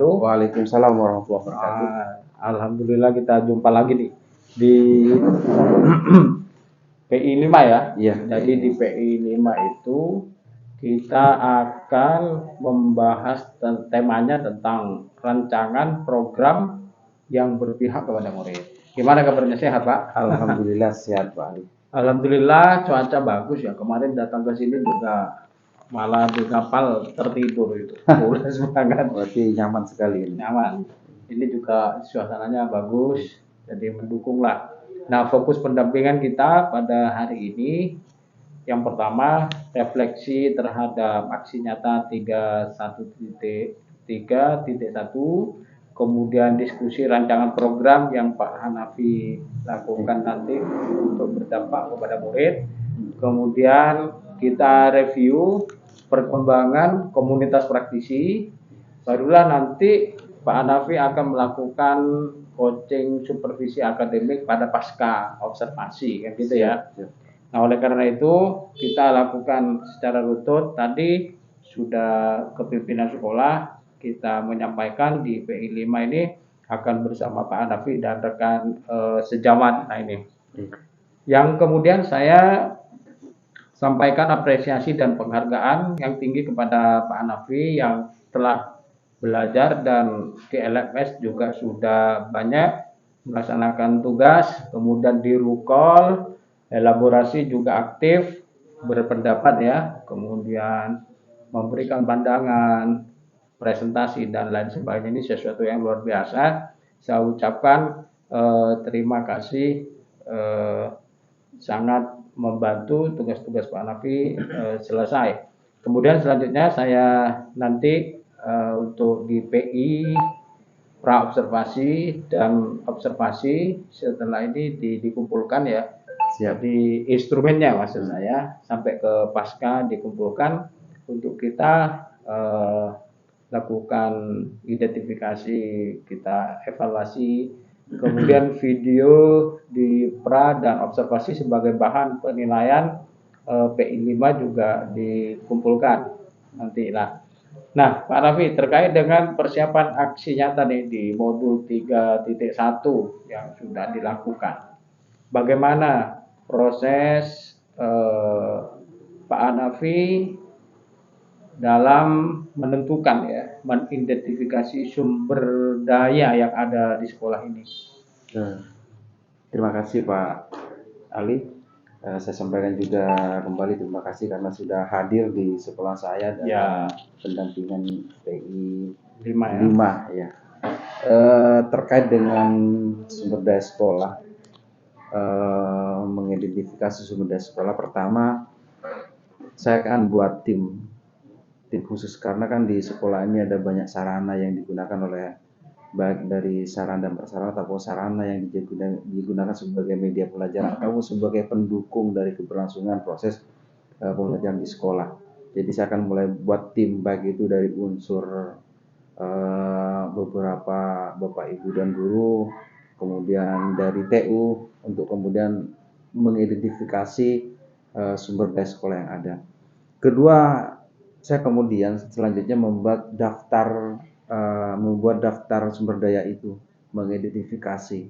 Waalaikumsalam warahmatullahi wabarakatuh. Alhamdulillah kita jumpa lagi nih di PI 5 ya. Iya. Jadi di PI 5 itu kita akan membahas temanya tentang rancangan program yang berpihak kepada murid. Gimana kabarnya, sehat Pak? Alhamdulillah sehat Pak Ali. Alhamdulillah cuaca bagus ya. Kemarin datang ke sini juga malah di kapal tertidur itu. Pulas banget. Berarti nyaman sekali ini. Nyaman. Ini juga suasananya bagus, jadi mendukung lah. Nah, fokus pendampingan kita pada hari ini, yang pertama refleksi terhadap aksi nyata 31.3.1, kemudian diskusi rancangan program yang Pak Hanafi lakukan nanti untuk berdampak kepada murid. Kemudian kita review perkembangan komunitas praktisi, barulah nanti Pak Hanafi akan melakukan coaching supervisi akademik pada pasca observasi, kan gitu ya. Nah, oleh karena itu kita lakukan secara rutin. Tadi sudah ke pimpinan sekolah kita menyampaikan di PI 5 ini akan bersama Pak Hanafi dan rekan sejawat. Nah ini. Yang kemudian saya sampaikan apresiasi dan penghargaan yang tinggi kepada Pak Hanafi yang telah belajar dan di LMS juga sudah banyak melaksanakan tugas, kemudian di Rukol, elaborasi juga aktif, berpendapat ya, kemudian memberikan pandangan, presentasi dan lain sebagainya. Ini sesuatu yang luar biasa. Saya ucapkan terima kasih, sangat membantu tugas-tugas Pak Hanafi selesai. Kemudian selanjutnya saya nanti untuk di PI pra observasi dan observasi setelah ini dikumpulkan ya. Jadi instrumennya maksud saya sampai ke pasca dikumpulkan untuk kita lakukan identifikasi, kita evaluasi, kemudian video di pra dan observasi sebagai bahan penilaian PI 5 juga dikumpulkan nanti lah. Nah, Pak Raffi, terkait dengan persiapan aksi nyata nih di modul 3.1 yang sudah dilakukan, bagaimana proses Pak Hanafi dalam menentukan ya, mengidentifikasi sumber daya yang ada di sekolah ini? Terima kasih Pak Ali. Saya sampaikan juga kembali terima kasih karena sudah hadir di sekolah saya dan Ya. pendampingan PI 5 ya. Terkait dengan sumber daya sekolah, mengidentifikasi sumber daya sekolah, pertama saya akan buat tim khusus karena kan di sekolah ini ada banyak sarana yang digunakan oleh baik dari sarana dan prasarana ataupun sarana yang digunakan sebagai media pelajaran ataupun sebagai pendukung dari keberlangsungan proses pembelajaran di sekolah. Jadi saya akan mulai buat tim baik itu dari unsur beberapa bapak ibu dan guru, kemudian dari TU untuk kemudian mengidentifikasi sumber daya sekolah yang ada. Kedua, saya kemudian selanjutnya membuat daftar sumber daya itu, mengidentifikasi.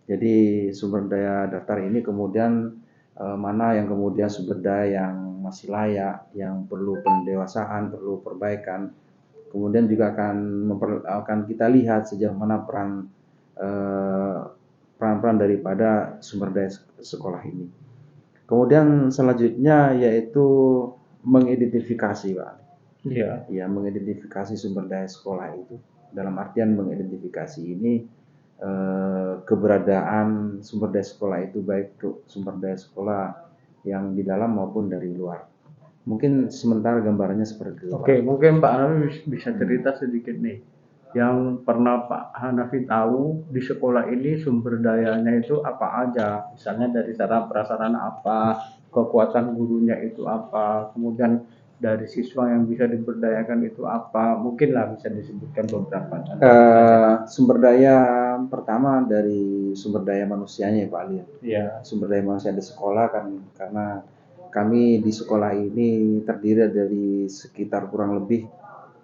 Jadi sumber daya daftar ini kemudian mana yang kemudian sumber daya yang masih layak, yang perlu pendewasaan, perlu perbaikan. Kemudian juga akan kita lihat sejauh mana peran daripada sumber daya sekolah ini. Kemudian selanjutnya yaitu mengidentifikasi, Pak. Iya. Ya, mengidentifikasi sumber daya sekolah itu. Dalam artian mengidentifikasi ini keberadaan sumber daya sekolah itu baik sumber daya sekolah yang di dalam maupun dari luar. Mungkin sementara gambarannya seperti itu. Oke, mungkin Pak Hanafi bisa cerita sedikit nih. Yang pernah Pak Hanafi tahu di sekolah ini sumber dayanya itu apa aja? Misalnya dari sarana prasarana apa, kekuatan gurunya itu apa, kemudian dari siswa yang bisa diberdayakan itu apa? Mungkin lah bisa disebutkan beberapa contoh. Sumber daya pertama dari sumber daya manusianya ya Pak Ali. Iya. Sumber daya manusia di sekolah kan karena kami di sekolah ini terdiri dari sekitar kurang lebih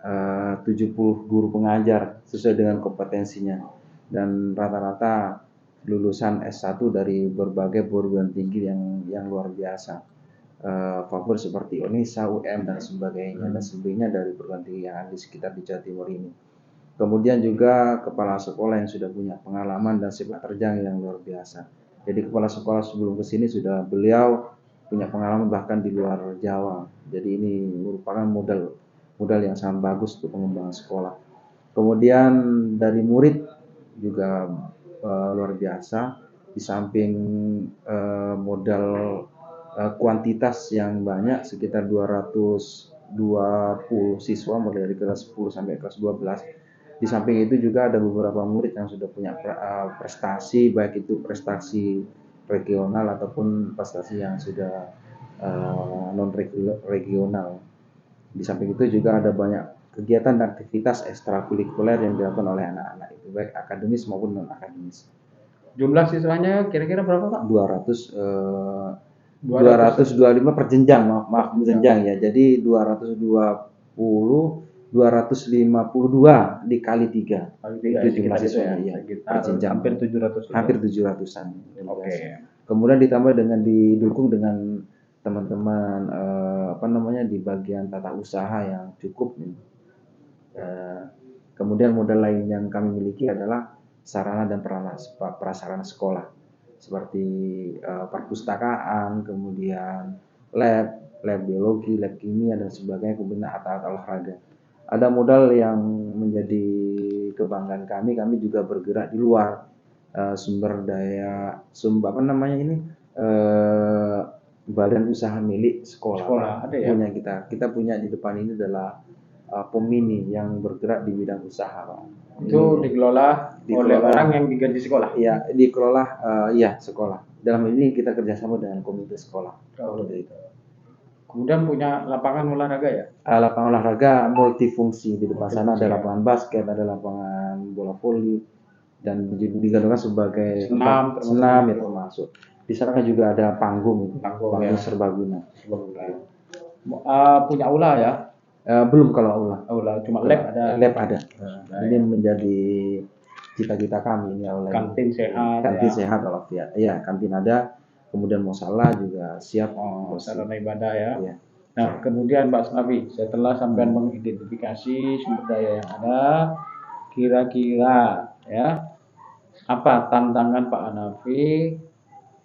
70 guru pengajar sesuai dengan kompetensinya, dan rata-rata lulusan S1 dari berbagai perguruan tinggi yang luar biasa, favorit seperti UNISA, UM dan sebagainya dari perguruan tinggi yang ada di sekitar di Jawa Timur ini. Kemudian juga kepala sekolah yang sudah punya pengalaman dan sepak terjang yang luar biasa. Jadi kepala sekolah sebelum kesini sudah beliau punya pengalaman bahkan di luar Jawa. Jadi ini merupakan modal yang sangat bagus untuk pengembangan sekolah. Kemudian dari murid juga luar biasa. Di samping modal kuantitas yang banyak, sekitar 220 siswa mulai dari kelas 10 sampai kelas 12. Di samping itu juga ada beberapa murid yang sudah punya prestasi, baik itu prestasi regional ataupun prestasi yang sudah non regional. Di samping itu juga ada banyak kegiatan dan aktivitas ekstrakurikuler yang dilakukan oleh anak-anak itu, baik akademis maupun non akademis. Jumlah siswanya kira-kira berapa, Pak? 225 per jenjang, maaf jenjang ya. Jadi 252 dikali 3. Itu jumlah siswanya ya. Per jenjang. Hampir 700-an. Oke. Kemudian ditambah dengan didukung dengan teman-teman di bagian tata usaha yang cukup. Kemudian modal lain yang kami miliki adalah sarana dan prasarana sekolah seperti perpustakaan, kemudian lab biologi, lab kimia dan sebagainya, kemudian alat-alat olahraga. Ada modal yang menjadi kebanggaan kami juga bergerak di luar badan usaha milik sekolah ada ya? Punya kita punya di depan ini adalah Pemini yang bergerak di bidang usaha, Pak. Itu dikelola oleh orang yang digaji sekolah? Iya, dikelola sekolah. Dalam ini kita kerjasama dengan komite sekolah. Kemudian punya lapangan olahraga ya? Lapangan olahraga multifungsi. Di depan sana ada lapangan basket, ada lapangan bola voli, dan digunakan sebagai senam ya termasuk. Di sana kan juga ada panggung serbaguna. Punya aula ya? Belum kalau aula cuma lab ada. Ini menjadi cita-cita kami ini oleh kantin sehat. Sehat walafiat. Iya, kantin ada. Kemudian musala juga siap. Sarana ibadah ya. Iya. Nah, kemudian Pak Snafi, setelah sampai mengidentifikasi sumber daya yang ada, kira-kira ya apa tantangan Pak Hanafi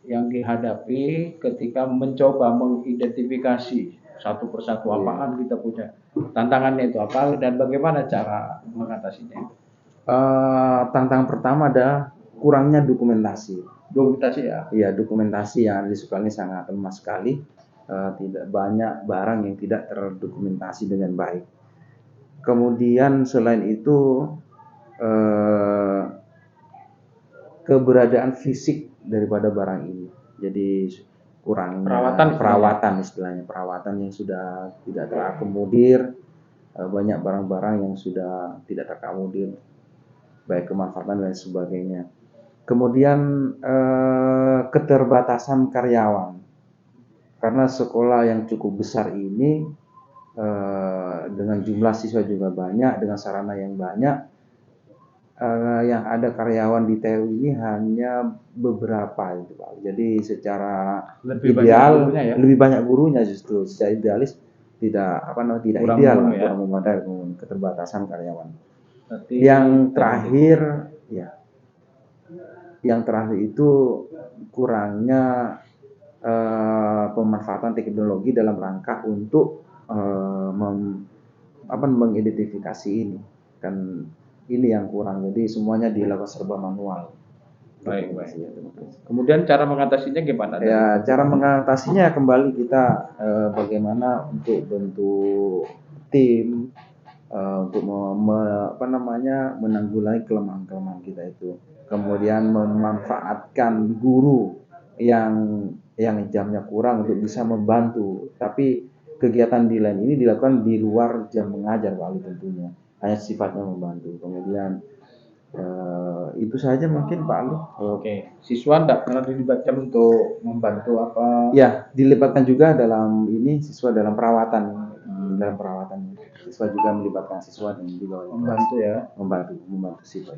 yang dihadapi ketika mencoba mengidentifikasi satu persatu apaan kita punya, tantangannya itu apa dan bagaimana cara mengatasinya? Tantangan pertama adalah kurangnya dokumentasi ya? Iya, dokumentasi yang di sekolah ini sangat lemah sekali. Tidak banyak barang yang tidak terdokumentasi dengan baik. Kemudian selain itu keberadaan fisik daripada barang ini, jadi kurang perawatan istilahnya, perawatan yang sudah tidak terakomodir, banyak barang-barang yang sudah tidak terakomodir baik kemanfaatan dan sebagainya. Kemudian keterbatasan karyawan, karena sekolah yang cukup besar ini dengan jumlah siswa juga banyak, dengan sarana yang banyak, yang ada karyawan di TU ini hanya beberapa itu, Pak. Jadi secara ideal lebih banyak gurunya, justru secara idealis tidak ideal, kurang memadai, keterbatasan karyawan. Yang terakhir itu kurangnya pemanfaatan teknologi dalam rangka untuk mengidentifikasi ini. Kan ini yang kurang, jadi semuanya dilakukan serba manual. Baik. Kemudian cara mengatasinya gimana? Ya, cara mengatasinya kembali kita bagaimana untuk bentuk tim untuk menanggulangi kelemahan-kelemahan kita itu. Kemudian memanfaatkan guru yang jamnya kurang untuk bisa membantu. Tapi kegiatan di lain ini dilakukan di luar jam mengajar, Pak Ali, tentunya. Hanya sifatnya membantu. Kemudian itu saja mungkin, Pak Ali. Oke. Siswa tidak pernah dilibatkan untuk membantu apa? Ya, dilibatkan juga dalam ini, siswa dalam perawatan. Siswa juga melibatkan siswa dan juga Membantu ya. membantu siswa.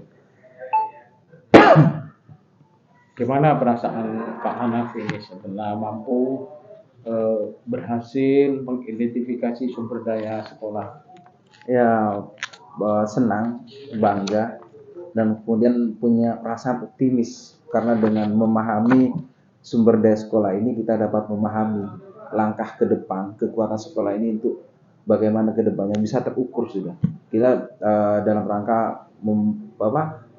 Gimana perasaan Pak Hanafi ini setelah mampu berhasil mengidentifikasi sumber daya sekolah? Ya, senang, bangga, dan kemudian punya perasaan optimis karena dengan memahami sumber daya sekolah ini kita dapat memahami langkah ke depan kekuatan sekolah ini untuk bagaimana ke depannya bisa terukur sudah. Kita dalam rangka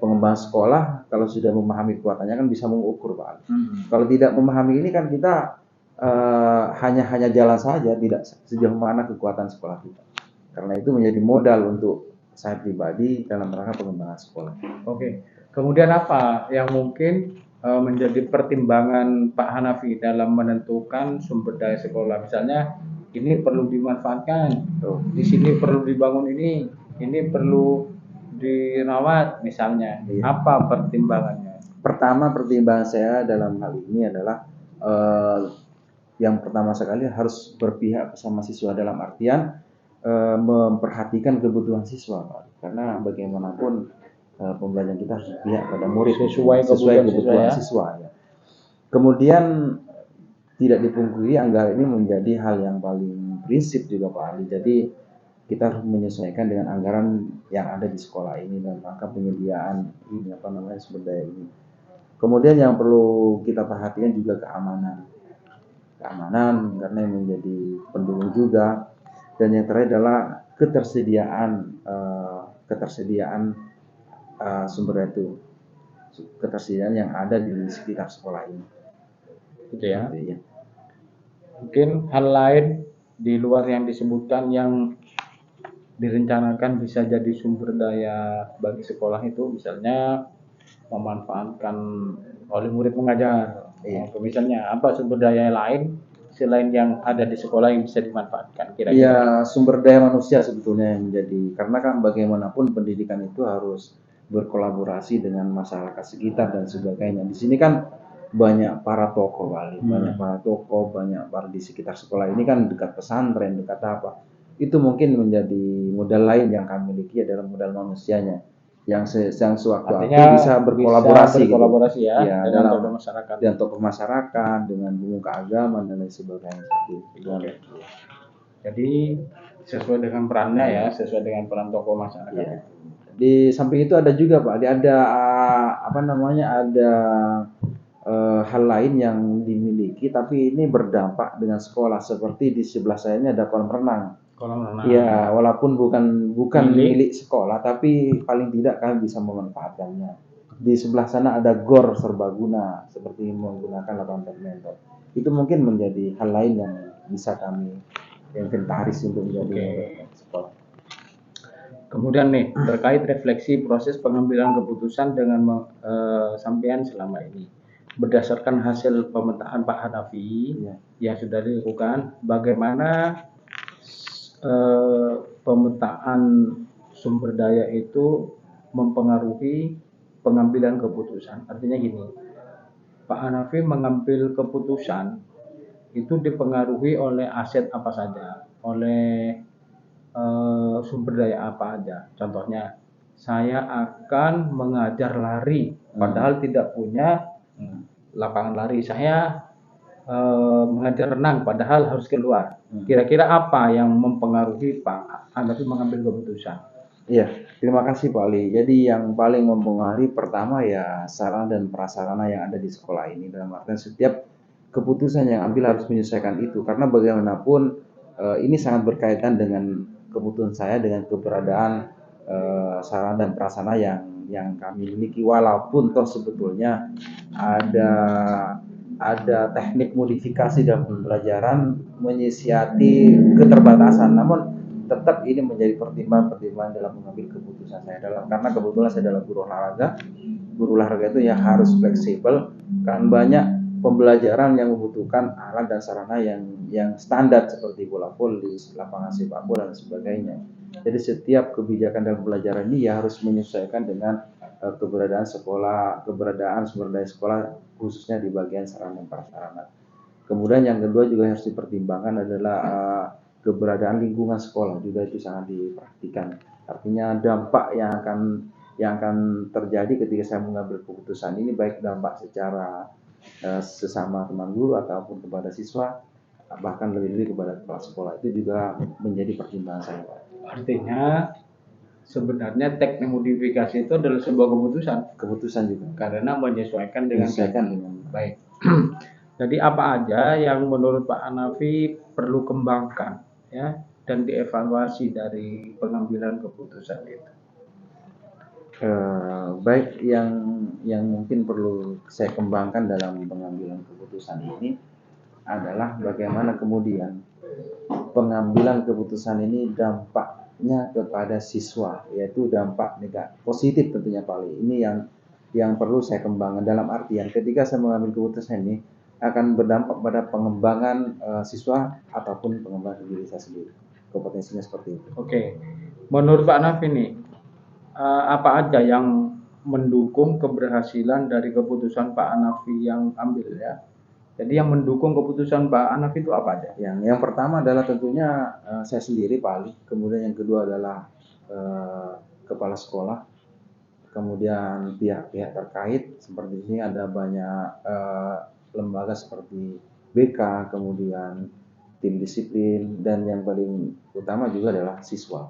pengembangan sekolah, kalau sudah memahami kekuatannya kan bisa mengukur, Pak. Kalau tidak memahami ini kan kita hanya jalan saja, tidak sejauh mana kekuatan sekolah kita. Karena itu menjadi modal untuk saya pribadi dalam rangka pengembangan sekolah. Oke. Kemudian apa yang mungkin menjadi pertimbangan Pak Hanafi dalam menentukan sumber daya sekolah? Misalnya ini perlu dimanfaatkan, di sini perlu dibangun ini perlu dirawat misalnya. Iya. Apa pertimbangannya? Pertama, pertimbangan saya dalam hal ini adalah yang pertama sekali harus berpihak bersama siswa dalam artian memperhatikan kebutuhan siswa, Pak. Karena bagaimanapun pembelajaran kita harus berpihak pada murid sesuai kebutuhan siswa ya. Kemudian tidak dipungkiri anggaran ini menjadi hal yang paling prinsip juga, Pak Ali. Jadi kita harus menyesuaikan dengan anggaran yang ada di sekolah ini dalam rangka penyediaan sumber daya ini. Kemudian yang perlu kita perhatikan juga keamanan karena yang menjadi pendukung juga. Dan yang terakhir adalah ketersediaan sumber daya itu, ketersediaan yang ada di sekitar sekolah ini. Gitu ya. Gitu, ya. Mungkin hal lain di luar yang disebutkan yang direncanakan bisa jadi sumber daya bagi sekolah itu, misalnya memanfaatkan oleh murid mengajar. Iya. Misalnya apa sumber daya lain selain yang ada di sekolah yang bisa dimanfaatkan kira-kira? Ya, sumber daya manusia sebetulnya yang menjadi, karena kan bagaimanapun pendidikan itu harus berkolaborasi dengan masyarakat sekitar dan sebagainya. Di sini kan banyak para tokoh, banyak para tokoh, banyak para di sekitar sekolah ini kan dekat pesantren, dekat apa. Itu mungkin menjadi modal lain yang kami miliki adalah modal manusianya yang sewaktu-waktu bisa berkolaborasi gitu. Ya, dengan tokoh masyarakat. Dan tokoh masyarakat, dengan pemuka agama dan lain sebagainya. Jadi sesuai dengan perannya ya, sesuai dengan peran tokoh masyarakat. Ya. Di samping itu ada juga, Pak, ada hal lain yang dimiliki tapi ini berdampak dengan sekolah, seperti di sebelah saya ini ada kolam renang. Ya, walaupun bukan milik sekolah, tapi paling tidak kami bisa memanfaatkannya. Di sebelah sana ada gor serbaguna, seperti menggunakan lapangan badminton. Itu mungkin menjadi hal lain yang bisa kami inventaris untuk menjadi sekolah. Kemudian nih, terkait refleksi proses pengambilan keputusan dengan sampean selama ini. Berdasarkan hasil pemetaan Pak Hanafi yang sudah dilakukan, bagaimana pemetaan sumber daya itu mempengaruhi pengambilan keputusan? Artinya gini, Pak Hanafi mengambil keputusan itu dipengaruhi oleh aset apa saja, oleh sumber daya apa aja. Contohnya, saya akan mengajar lari, padahal tidak punya lapangan lari. Saya mengajar renang, padahal harus keluar. Kira-kira apa yang mempengaruhi Pak Hanafi mengambil keputusan? Iya, terima kasih Pak Ali. Jadi yang paling mempengaruhi pertama ya sarana dan prasarana yang ada di sekolah ini. Dalam artian setiap keputusan yang ambil harus menyesuaikan itu, karena bagaimanapun ini sangat berkaitan dengan kebutuhan saya dengan keberadaan sarana dan prasarana yang kami miliki, walaupun toh sebetulnya ada teknik modifikasi dalam pembelajaran menyiasati keterbatasan, namun tetap ini menjadi pertimbangan dalam mengambil keputusan saya karena kebetulan saya adalah guru olahraga itu yang harus fleksibel, kan banyak pembelajaran yang membutuhkan alat dan sarana yang standar seperti bola voli, lapangan sepak bola dan sebagainya. Jadi setiap kebijakan dalam pembelajaran ini ya harus menyesuaikan dengan keberadaan sumber daya sekolah, khususnya di bagian sarana dan prasarana. Kemudian yang kedua juga harus dipertimbangkan adalah keberadaan lingkungan sekolah juga itu sangat diperhatikan. Artinya dampak yang akan terjadi ketika saya mengambil keputusan ini, baik dampak secara sesama teman guru ataupun kepada siswa, bahkan lebih-lebih kepada kepala sekolah, itu juga menjadi pertimbangan saya, Pak. Artinya sebenarnya teknik modifikasi itu adalah sebuah Keputusan juga. karena menyesuaikan dengan baik. Jadi apa aja yang menurut Pak Hanafi perlu kembangkan ya dan dievaluasi dari pengambilan keputusan itu? Baik, yang mungkin perlu saya kembangkan dalam pengambilan keputusan ini adalah bagaimana kemudian pengambilan keputusan ini dampaknya kepada siswa, yaitu dampak negatif positif tentunya, Pak Ali. Ini yang perlu saya kembangkan, dalam artian ketika saya mengambil keputusan ini akan berdampak pada pengembangan siswa ataupun pengembangan diri saya sendiri, kompetensinya seperti itu. Oke, menurut Pak Hanafi nih, apa aja yang mendukung keberhasilan dari keputusan Pak Hanafi yang ambil ya? Jadi yang mendukung keputusan Pak Hanafi itu apa aja? Yang pertama adalah tentunya saya sendiri, Pak Ali. Kemudian yang kedua adalah kepala sekolah. Kemudian pihak-pihak terkait, seperti ini ada banyak lembaga seperti BK, kemudian tim disiplin, dan yang paling utama juga adalah siswa.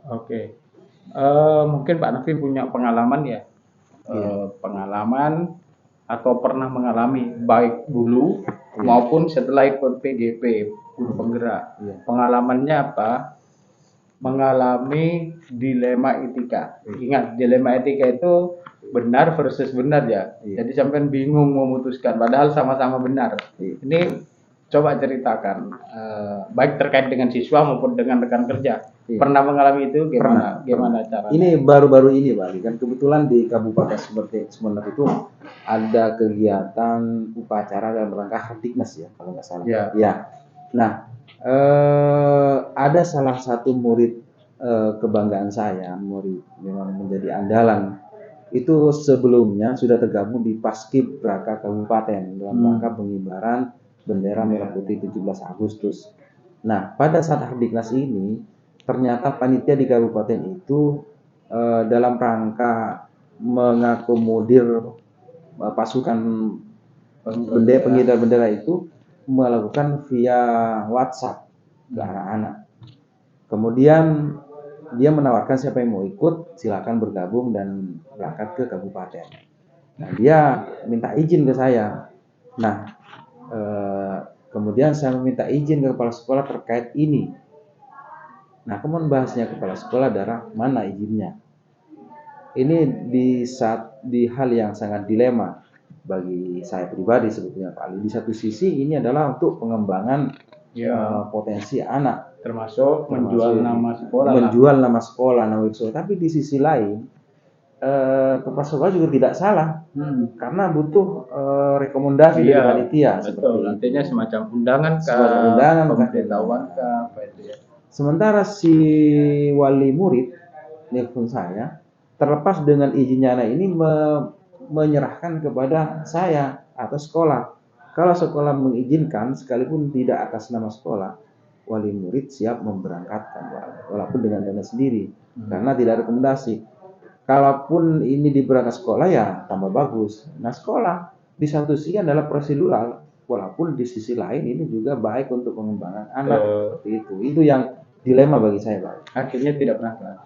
Oke, mungkin Pak Hanafi punya pengalaman ya, pengalaman atau pernah mengalami baik dulu maupun setelah ikut PGP guru penggerak. Pengalamannya apa? Mengalami dilema etika. Ingat, dilema etika itu benar versus benar ya. Jadi sampai bingung memutuskan padahal sama-sama benar. Ini coba ceritakan baik terkait dengan siswa maupun dengan rekan kerja. Pernah mengalami itu? Gimana caranya? Ini baru-baru ini, Pak. Kan kebetulan di Kabupaten Sumeneb itu ada kegiatan upacara dalam rangka Hardiknas ya, kalau nggak salah. Ya. Nah, ada salah satu murid kebanggaan saya, murid memang menjadi andalan. Itu sebelumnya sudah tergabung di Paskibraka Kabupaten dalam rangka pengibaran bendera merah putih 17 Agustus. Nah, pada saat Hardiknas ini ternyata panitia di kabupaten itu dalam rangka mengakomodir pasukan pengibar bendera itu melakukan via WhatsApp ke anak-anak. Kemudian dia menawarkan siapa yang mau ikut silakan bergabung dan berangkat ke kabupaten. Nah, dia minta izin ke saya. Nah, kemudian saya meminta izin ke kepala sekolah terkait ini. Nah, kemudian bahasnya kepala sekolah adalah mana izinnya. Ini di hal yang sangat dilema bagi saya pribadi sebetulnya, Pak Ali. Di satu sisi ini adalah untuk pengembangan potensi anak, termasuk menjual nama sekolah, nama sekolah. Tapi di sisi lain kepala sekolah juga tidak salah karena butuh rekomendasi dari panitia. Betul, nantinya semacam undangan pemberitahuan apa itu ya. Sementara si wali murid nelpon saya, terlepas dengan izinnya anak ini menyerahkan kepada saya atau sekolah. Kalau sekolah mengizinkan, sekalipun tidak atas nama sekolah, wali murid siap memberangkatkan, walaupun dengan dana sendiri, karena tidak rekomendasi. Kalaupun ini diberangkat sekolah ya tambah bagus. Nah, sekolah di satu sisi adalah prosedural, walaupun di sisi lain ini juga baik untuk pengembangan anak. Itu yang dilema bagi saya, Pak. Akhirnya tidak berangkat.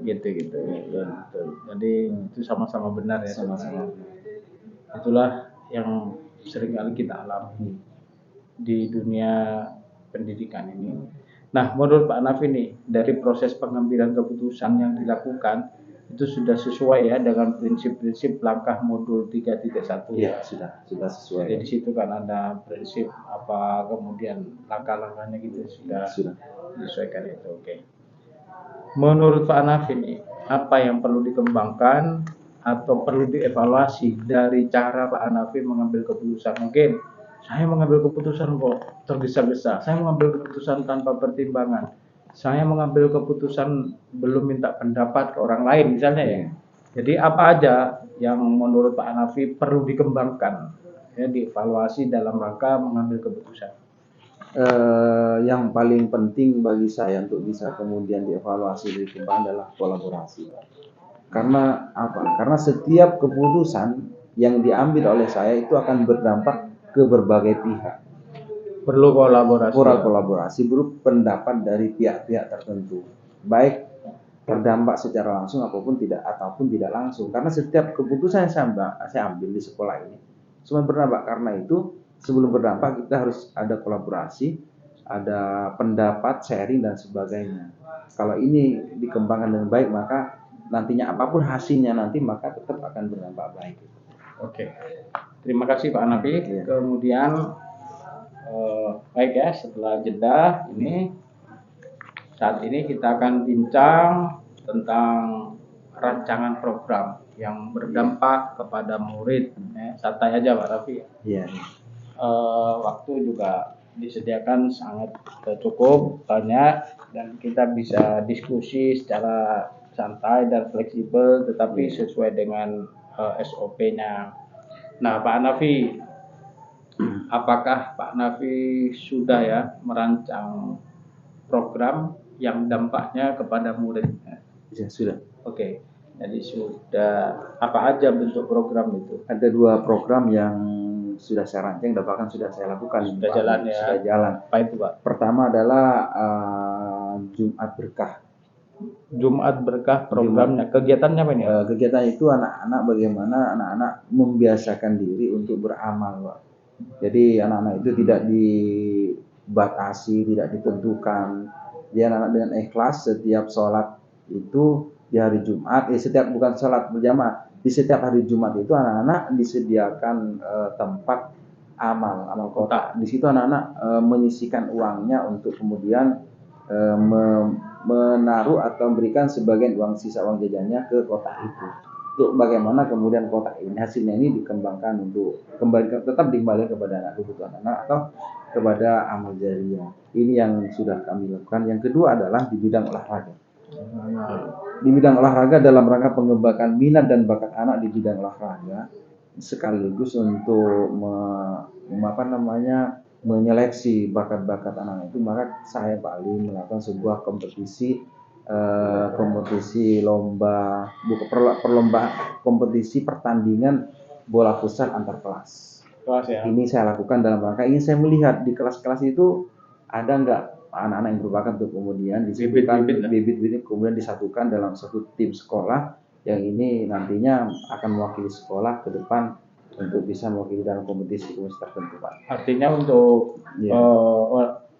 Gitu. Jadi itu sama-sama benar ya. Sama-sama. Itulah yang seringkali kita alami di dunia pendidikan ini. Nah, menurut Pak Hanafi nih, dari proses pengambilan keputusan yang dilakukan itu sudah sesuai ya dengan prinsip-prinsip langkah modul 3.1. Iya, sudah sesuai. Jadi di situ kan ada prinsip apa, kemudian langkah-langkahnya gitu sudah disesuaikan itu. Oke. Menurut Pak Hanafi nih, apa yang perlu dikembangkan atau perlu dievaluasi dari cara Pak Hanafi mengambil keputusan? Mungkin saya mengambil keputusan kok tergesa-gesa, saya mengambil keputusan tanpa pertimbangan, saya mengambil keputusan belum minta pendapat ke orang lain misalnya ya. Jadi apa aja yang menurut Pak Hanafi perlu dikembangkan, ya, dievaluasi dalam rangka mengambil keputusan? Yang paling penting bagi saya untuk bisa kemudian dievaluasi dari kembang adalah kolaborasi. Karena apa? Karena setiap keputusan yang diambil oleh saya itu akan berdampak ke berbagai pihak. Perlu kolaborasi. Kolaborasi berupa pendapat dari pihak-pihak tertentu, baik terdampak secara langsung ataupun tidak langsung. Karena setiap keputusan yang saya ambil di sekolah ini semua berdampak. Karena itu sebelum berdampak kita harus ada kolaborasi, ada pendapat, sharing dan sebagainya. Kalau ini dikembangkan dengan baik, maka nantinya apapun hasilnya nanti maka tetap akan berdampak baik. Oke, terima kasih Pak Hanafi. Ya. Kemudian baik ya, setelah jeda ini saat ini kita akan bincang tentang rancangan program yang berdampak kepada murid. Santai aja Pak Hanafi. Iya. Waktu juga disediakan sangat cukup banyak dan kita bisa diskusi secara santai dan fleksibel, tetapi sesuai dengan SOP-nya. Nah, Pak Hanafi, apakah Pak Hanafi sudah ya merancang program yang dampaknya kepada murid? Ya, sudah. Oke, jadi sudah. Apa aja bentuk program itu? Ada 2 program yang sudah saya rancang dan bahkan sudah saya lakukan. Sudah jalan ya? Sudah jalan. Apa itu Pak? Pertama adalah Jumat Berkah. Jumat Berkah programnya, kegiatannya apa ini? Kegiatan itu anak-anak bagaimana anak-anak membiasakan diri untuk beramal, Pak. Jadi anak-anak itu tidak dibatasi, tidak ditentukan. Dia anak-anak dengan ikhlas setiap sholat itu di hari Jumat, bukan sholat berjamaah, di setiap hari Jumat itu anak-anak disediakan tempat amal kotak. Di situ anak-anak menyisihkan uangnya untuk kemudian menaruh atau memberikan sebagian sisa uang jajannya ke kotak itu. Untuk bagaimana kemudian kotak ini hasilnya ini dikembangkan untuk tetap dikembalikan kepada anak kebutuhan anak atau kepada amal jariah. Ini yang sudah kami lakukan. Yang kedua adalah di bidang olahraga. Di bidang olahraga dalam rangka pengembangan minat dan bakat anak di bidang olahraga, sekaligus untuk menyeleksi bakat-bakat anak itu, maka saya Pak Ali melakukan sebuah kompetisi kompetisi pertandingan bola futsal antar kelas. Ya. Ini saya lakukan dalam rangka ingin saya melihat di kelas-kelas itu ada nggak anak-anak yang berbakat untuk kemudian disatukan bibit-bibit kemudian disatukan dalam satu tim sekolah yang ini nantinya akan mewakili sekolah ke depan untuk bisa mewakili dalam kompetisi tertentu, Pak. Artinya untuk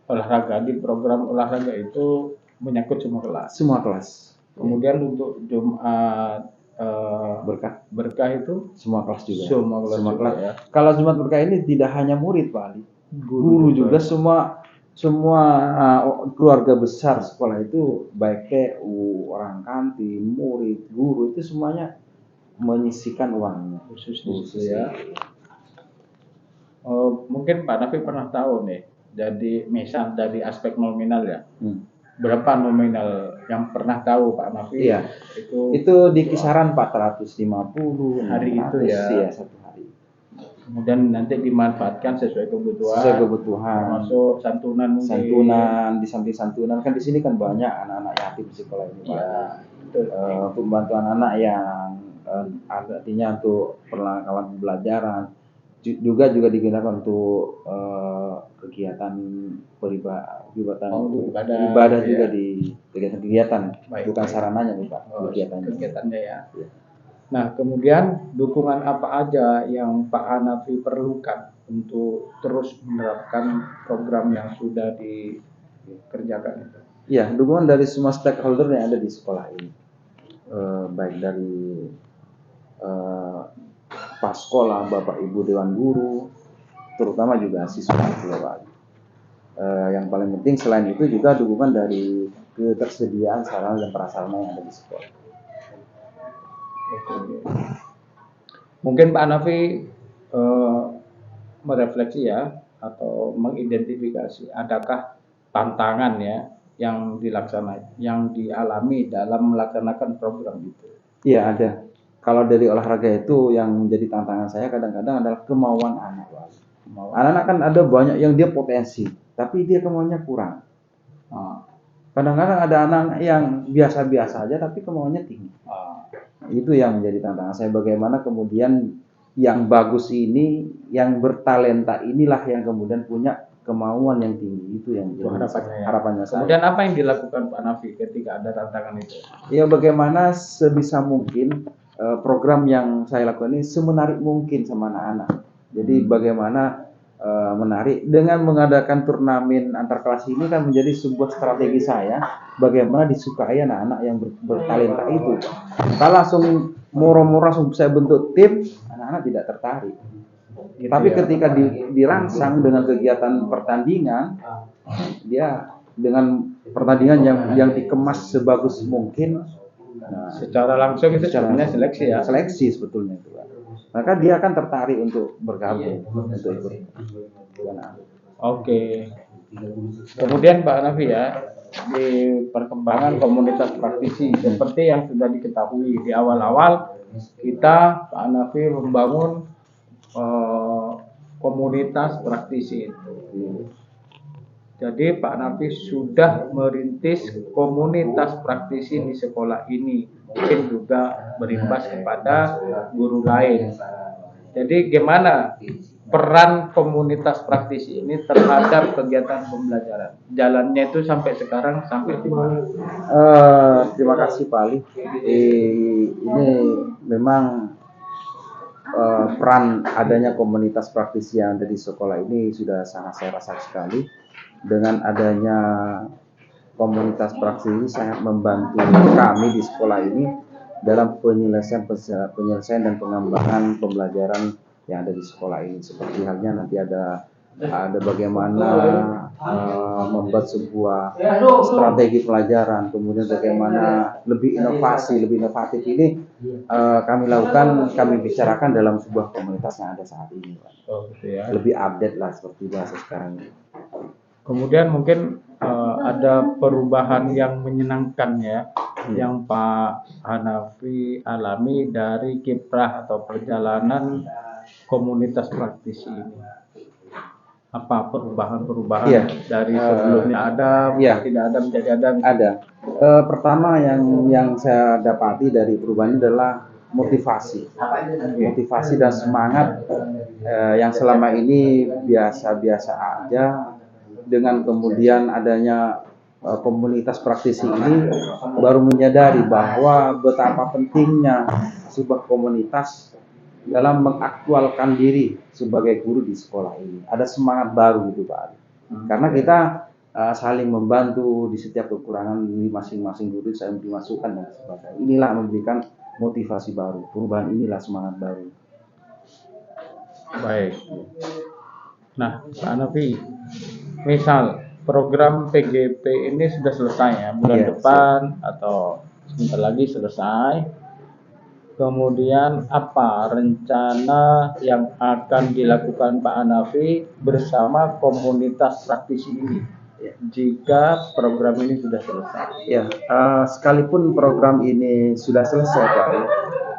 olahraga di program olahraga itu menyangkut semua kelas. Semua kelas. Kemudian untuk Jumat berkah itu semua kelas juga. Semua kelas. Ya. Kalau Jumat Berkah ini tidak hanya murid, Pak Ali. Guru juga semua keluarga besar sekolah itu, baik TU, orang kantin, murid, guru itu semuanya menyisihkan uangnya khusus ya. Mungkin Pak Hanafi pernah tahu nih, jadi misal dari aspek nominal ya, berapa nominal yang pernah tahu Pak Hanafi? Iya. Itu di kisaran 450 hari itu ya. Satu hari. Kemudian nanti dimanfaatkan sesuai kebutuhan. Termasuk santunan. Di samping santunan kan di sini kan banyak anak-anak yatim di sekolah ini, Pak. Iya. Untuk membantu anak-anak yang artinya untuk perlengkapan pembelajaran juga digunakan untuk kegiatan ibadah juga ya. Di kegiatan bukan sarananya nih Pak, kegiatannya ya. Nah kemudian dukungan apa aja yang Pak Hanafi perlukan untuk terus menerapkan program yang sudah dikerjakan itu? Ya, dukungan dari semua stakeholder yang ada di sekolah ini, baik dari Pak sekolah, Bapak Ibu Dewan Guru, terutama juga siswa Pak. Yang paling penting selain itu juga dukungan dari ketersediaan sarana dan prasarana yang ada di sekolah. Mungkin Pak Hanafi merefleksi ya atau mengidentifikasi adakah tantangan ya yang dialami dalam melaksanakan program itu? Iya ada. kalau dari olahraga itu yang menjadi tantangan saya kadang-kadang adalah kemauan anak. Anak-anak kan ada banyak yang dia potensi, tapi dia kemauannya kurang. Kadang-kadang ada anak yang biasa-biasa aja tapi kemauannya tinggi. Itu yang menjadi tantangan saya, bagaimana kemudian yang bagus ini, yang bertalenta inilah yang kemudian punya kemauan yang tinggi. Itu yang harapannya saya. Kemudian apa yang dilakukan Pak Nafi ketika ada tantangan itu? Ya, bagaimana sebisa mungkin program yang saya lakukan ini semenarik mungkin sama anak-anak. Jadi bagaimana menarik dengan mengadakan turnamen antar kelas ini kan menjadi sebuah strategi saya bagaimana disukai anak-anak yang bertalenta itu. Kalau langsung murah-murah langsung saya bentuk tim, anak-anak tidak tertarik. Gitu. Tapi ketika dirangsang dengan kegiatan pertandingan, dia dengan pertandingan yang dikemas sebagus mungkin. Nah, secara langsung itu sebenarnya seleksi ya. Seleksi sebetulnya itu. Maka dia akan tertarik untuk bergabung, untuk ikut. Oke. Kemudian Pak Nafi ya, di perkembangan komunitas praktisi seperti yang sudah diketahui di awal-awal kita Pak Nafi membangun komunitas praktisi itu. Jadi Pak Nafi sudah merintis komunitas praktisi di sekolah ini, mungkin juga berimbas kepada guru lain. Jadi gimana peran komunitas praktisi ini terhadap kegiatan pembelajaran? Jalannya itu sampai sekarang sampai di mana? Terima kasih Pak Ali. Ini memang peran adanya komunitas praktisi yang ada di sekolah ini sudah sangat saya rasakan sekali. Dengan adanya komunitas praktisi ini sangat membantu kami di sekolah ini dalam penyelesaian dan pengembangan pembelajaran yang ada di sekolah ini. Seperti halnya nanti ada bagaimana membuat sebuah strategi pelajaran, kemudian bagaimana lebih inovatif ini kami lakukan, kami bicarakan dalam sebuah komunitas yang ada saat ini. Lebih update lah seperti bahasa sekarang ini. Kemudian mungkin ada perubahan yang menyenangkan ya, yang Pak Hanafi alami dari kiprah atau perjalanan komunitas praktisi ini. Apa perubahan-perubahan dari sebelumnya ada, tidak ada menjadi ada? Ada. Pertama yang saya dapati dari perubahan adalah motivasi dan semangat yang selama ini biasa-biasa aja. Dengan kemudian adanya komunitas praktisi ini baru menyadari bahwa betapa pentingnya sebuah komunitas dalam mengaktualkan diri sebagai guru di sekolah ini. Ada semangat baru gitu Pak. Karena kita saling membantu di setiap kekurangan di masing-masing guru, saya memberi masukan dan sebagainya. Inilah memberikan motivasi baru, perubahan inilah semangat baru. Baik. Nah, Pak Nafi, misal program PGP ini sudah selesai ya, bulan depan atau sebentar lagi selesai. Kemudian apa rencana yang akan dilakukan Pak Hanafi bersama komunitas praktisi ini jika program ini sudah selesai? Ya, sekalipun program ini sudah selesai Pak,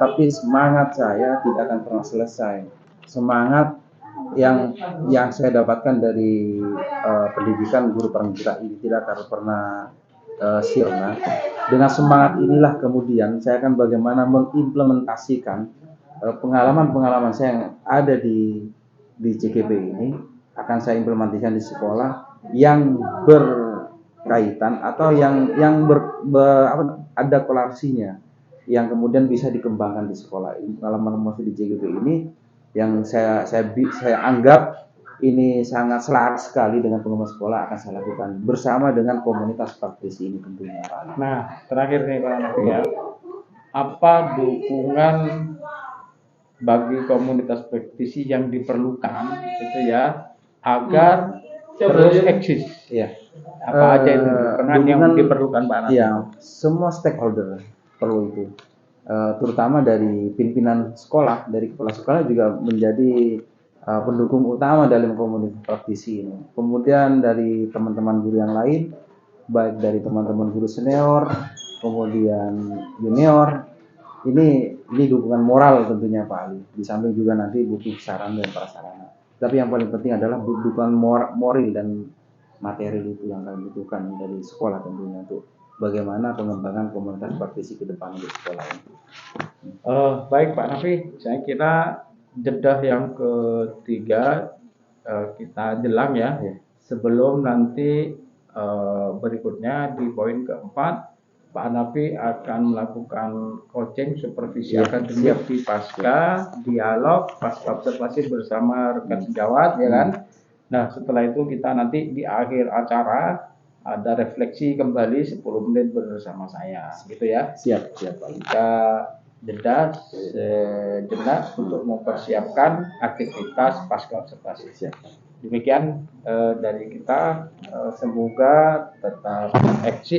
tapi semangat saya tidak akan pernah selesai. Semangat yang saya dapatkan dari pendidikan guru pramuka ini tidak akan pernah sirna. Dengan semangat inilah kemudian saya akan bagaimana mengimplementasikan pengalaman-pengalaman saya yang ada di CGP ini, akan saya implementasikan di sekolah yang berkaitan atau yang ada kolerasinya, yang kemudian bisa dikembangkan di sekolah ini. Pengalaman di CGP ini yang saya anggap ini sangat selaras sekali dengan pengumuman sekolah, akan saya lakukan bersama dengan komunitas praktisi ini tentunya. Nah, terakhir nih Pak Hanafi ya, apa dukungan bagi komunitas praktisi yang diperlukan itu ya agar terus eksis? Ya. Apa aja itu dukungan yang diperlukan Pak Hanafi? Ya, semua stakeholder perlu itu. Terutama dari pimpinan sekolah, dari kepala sekolah juga menjadi pendukung utama dalam komunitas praktisi ini. Kemudian dari teman-teman guru yang lain, baik dari teman-teman guru senior, kemudian junior, ini Ini dukungan moral tentunya Pak Ali. Di samping juga nanti butuh saran dan prasarana. Tapi yang paling penting adalah dukungan moral dan materi itu yang kami butuhkan dari sekolah tentunya untuk bagaimana pengembangan komunitas praktisi ke depan di sekolah itu. Baik Pak Nafi, saya kira jeda yang ketiga kita jelang ya. Sebelum nanti berikutnya di poin keempat Pak Hanafi akan melakukan coaching supervisi akademik di pasca dialog, pasca observasi bersama rekan sejawat, ya kan? Nah, setelah itu kita nanti di akhir acara ada refleksi kembali 10 menit bersama saya, gitu ya. Siap Pak. Kita jeda sejenak untuk mempersiapkan aktivitas pasca observasi. Siap. Demikian dari kita, semoga tetap eksis